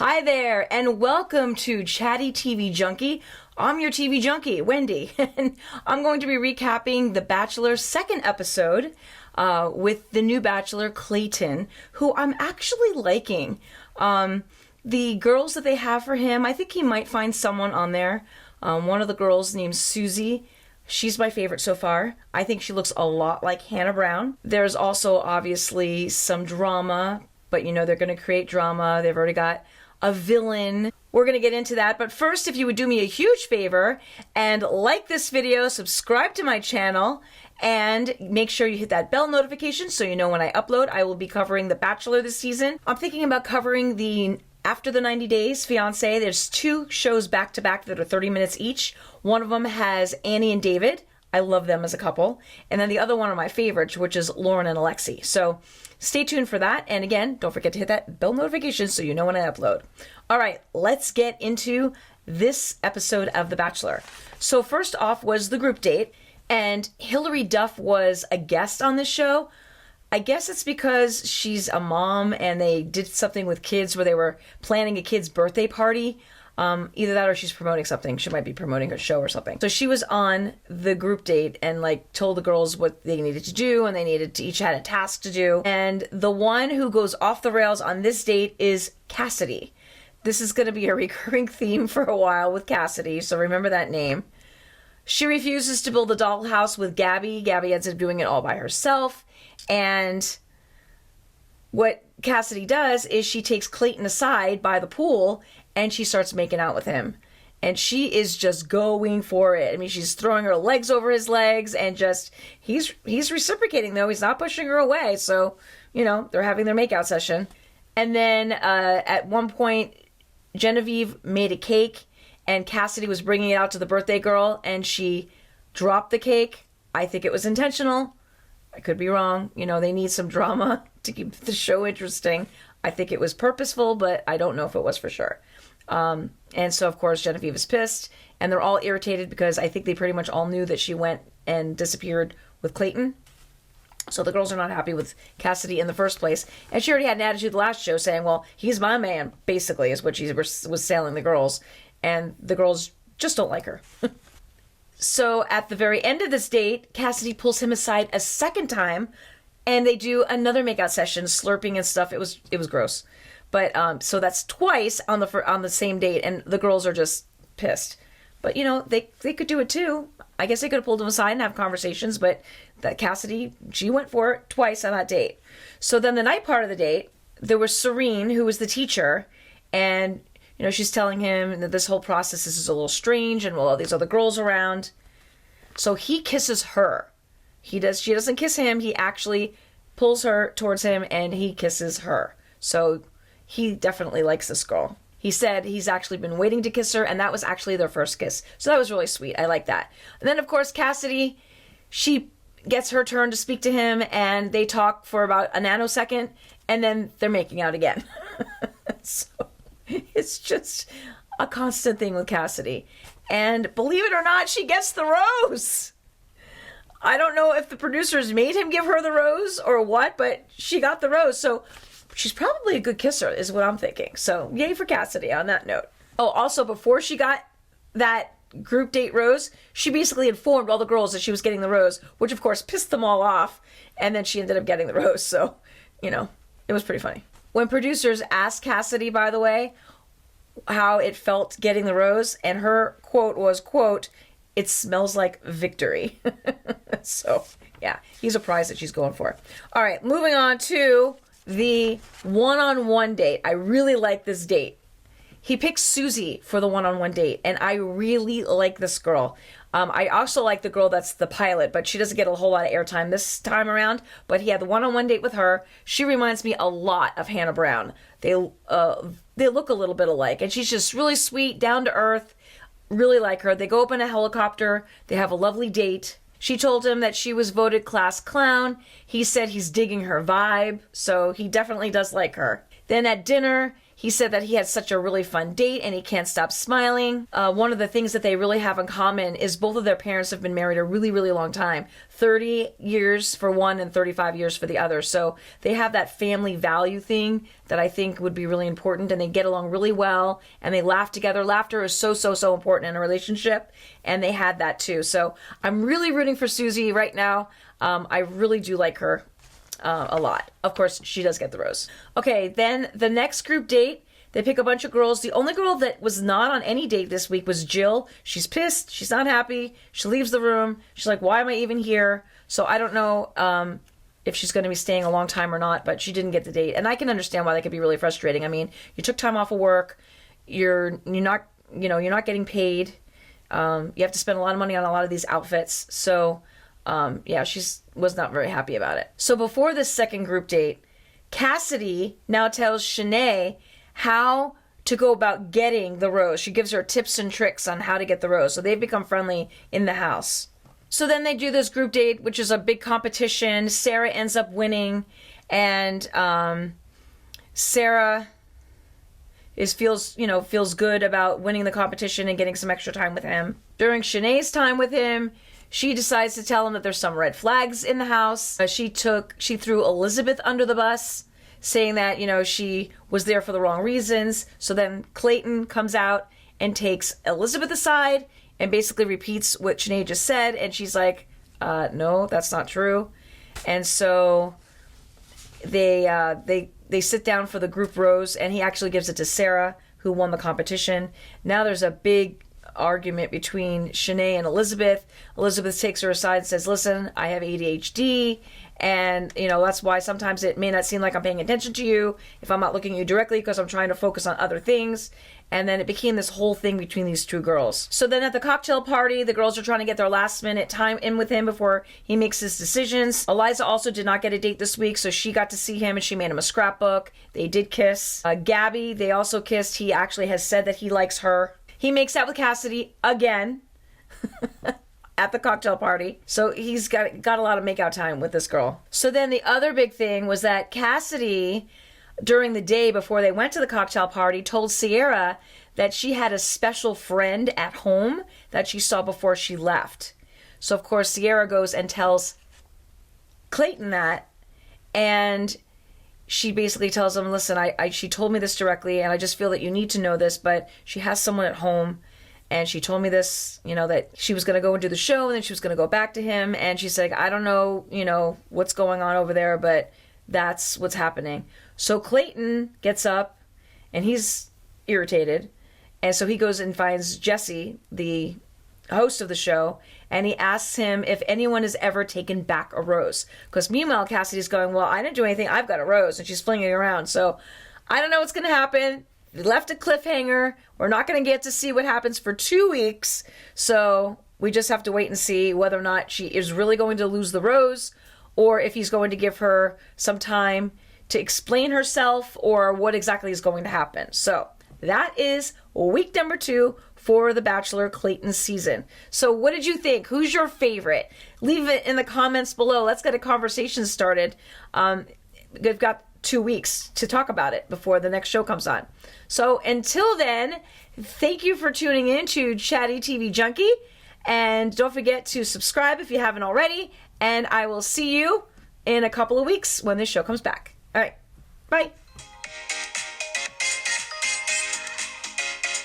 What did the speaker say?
Hi there, and welcome to Chatty TV Junkie. I'm your TV junkie, Wendy, and I'm going to be recapping The Bachelor's second episode with the new Bachelor, Clayton, who I'm actually liking. The girls that they have for him, I think he might find someone on there. One of the girls named Susie. She's my favorite so far. I think she looks a lot like Hannah Brown. There's also obviously some drama, but you know they're going to create drama. They've already got a villain. We're going to get into that. But first, if you would do me a huge favor and like this video, subscribe to my channel, and make sure you hit that bell notification so you know when I upload. I will be covering The Bachelor this season. I'm thinking about covering the After the 90 Days Fiancé. There's two shows back to back that are 30 minutes each. One of them has Annie and David. I love them as a couple. And then the other one of my favorites, which is Lauren and Alexi. So stay tuned for that. And again, don't forget to hit that bell notification so you know when I upload. All right, let's get into this episode of The Bachelor. So first off was the group date. And Hilary Duff was a guest on this show. I guess it's because she's a mom and they did something with kids where they were planning a kid's birthday party. Either that or she's promoting something. She might be promoting her show or something. So she was on the group date and told the girls what they needed to do, and they needed to each had a task to do. And the one who goes off the rails on this date is Cassidy. This is going to be a recurring theme for a while with Cassidy, so remember that name. She refuses to build a dollhouse with Gabby. Gabby ends up doing it all by herself. And what Cassidy does is she takes Clayton aside by the pool and she starts making out with him. And she is just going for it. I mean, she's throwing her legs over his legs and just, he's reciprocating though. He's not pushing her away. So, you know, they're having their makeout session. And then at one point, Genevieve made a cake and Cassidy was bringing it out to the birthday girl and she dropped the cake. I think it was intentional. I could be wrong. You know, they need some drama to keep the show interesting. I think it was purposeful, but I don't know if it was for sure. And so, of course, Genevieve is pissed, and they're all irritated because I think they pretty much all knew that she went and disappeared with Clayton. So the girls are not happy with Cassidy in the first place. And she already had an attitude the last show saying, well, he's my man, basically, is what she was selling the girls. And the girls just don't like her. So at the very end of this date, Cassidy pulls him aside a second time, and they do another makeout session, slurping and stuff. It was gross, but so that's twice on the same date, and the girls are just pissed. But you know they could do it too. I guess they could have pulled him aside and have conversations, but that Cassidy, she went for it twice on that date. So then the night part of the date, there was Serene, who was the teacher, and you know, she's telling him that this whole process is a little strange and well, all these other girls around. So he kisses her. She doesn't kiss him. He actually pulls her towards him and he kisses her. So he definitely likes this girl. He said he's actually been waiting to kiss her, and that was actually their first kiss. So that was really sweet. I like that. And then, of course, Cassidy, she gets her turn to speak to him, and they talk for about a nanosecond, and then they're making out again. So it's just a constant thing with Cassidy. And believe it or not, she gets the rose. I don't know if the producers made him give her the rose or what, but she got the rose. So she's probably a good kisser is what I'm thinking. So yay for Cassidy on that note. Oh, also before she got that group date rose, she basically informed all the girls that she was getting the rose, which of course pissed them all off. And then she ended up getting the rose. So, you know, it was pretty funny. When producers asked Cassidy, by the way, how it felt getting the rose, and her quote was, quote, "It smells like victory." So, yeah, he's a prize that she's going for. All right, moving on to the one-on-one date. I really like this date. He picks Susie for the one-on-one date, and I really like this girl. I also like the girl that's the pilot, but she doesn't get a whole lot of airtime this time around. But he had the one-on-one date with her. She reminds me a lot of Hannah Brown. They look a little bit alike, and she's just really sweet, down to earth. Really like her. They go up in a helicopter. They have a lovely date. She told him that she was voted class clown. He said he's digging her vibe, so he definitely does like her. Then at dinner, He said that he had such a really fun date and he can't stop smiling. One of the things that they really have in common is both of their parents have been married a really, really long time. 30 years for one and 35 years for the other. So they have that family value thing that I think would be really important, and they get along really well and they laugh together. Laughter is so, so, so important in a relationship, and they had that too. So I'm really rooting for Susie right now. I really do like her a lot. Of course, she does get the rose. Okay, then the next group date, they pick a bunch of girls. The only girl that was not on any date this week was Jill. She's pissed. She's not happy. She leaves the room. She's like, why am I even here? So I don't know if she's going to be staying a long time or not, but she didn't get the date. And I can understand why that could be really frustrating. I mean, you took time off of work. You're not getting paid. You have to spend a lot of money on a lot of these outfits. So yeah, was not very happy about it. So before this second group date, Cassidy now tells Shanae how to go about getting the rose. She gives her tips and tricks on how to get the rose. So they've become friendly in the house. So then they do this group date, which is a big competition. Sarah ends up winning, and Sarah feels good about winning the competition and getting some extra time with him. During Shanae's time with him, she decides to tell him that there's some red flags in the house. She threw Elizabeth under the bus, saying that, she was there for the wrong reasons. So then Clayton comes out and takes Elizabeth aside and basically repeats what Shanae just said. And she's like, no, that's not true. And so they sit down for the group rose, and he actually gives it to Sarah, who won the competition. Now there's a big argument between Shanae and Elizabeth. Elizabeth takes her aside and says, listen, I have ADHD, and that's why sometimes it may not seem like I'm paying attention to you if I'm not looking at you directly, because I'm trying to focus on other things. And then it became this whole thing between these two girls. So then at the cocktail party, the girls are trying to get their last minute time in with him before he makes his decisions. Eliza also did not get a date this week, so she got to see him and she made him a scrapbook. They did kiss. Gabby, they also kissed. He actually has said that he likes her. He makes out with Cassidy again at the cocktail party. So he's got a lot of makeout time with this girl. So then the other big thing was that Cassidy, during the day before they went to the cocktail party, told Sierra that she had a special friend at home that she saw before she left. So of course Sierra goes and tells Clayton that, and she basically tells him, listen, she told me this directly, and I just feel that you need to know this, but she has someone at home, and she told me this, that she was going to go and do the show, and then she was going to go back to him, and she's like, I don't know, what's going on over there, but that's what's happening. So Clayton gets up, and he's irritated, and so he goes and finds Jesse, the host of the show, and he asks him if anyone has ever taken back a rose. Because meanwhile, Cassidy's going, well, I didn't do anything. I've got a rose. And she's flinging it around. So I don't know what's going to happen. They left a cliffhanger. We're not going to get to see what happens for 2 weeks. So we just have to wait and see whether or not she is really going to lose the rose, or if he's going to give her some time to explain herself, or what exactly is going to happen. So that is week number 2 for the Bachelor Clayton season. So what did you think? Who's your favorite? Leave it in the comments below. Let's get a conversation started. We've got 2 weeks to talk about it before the next show comes on. So until then, thank you for tuning in to Chatty TV Junkie. And don't forget to subscribe if you haven't already. And I will see you in a couple of weeks when this show comes back. All right. Bye.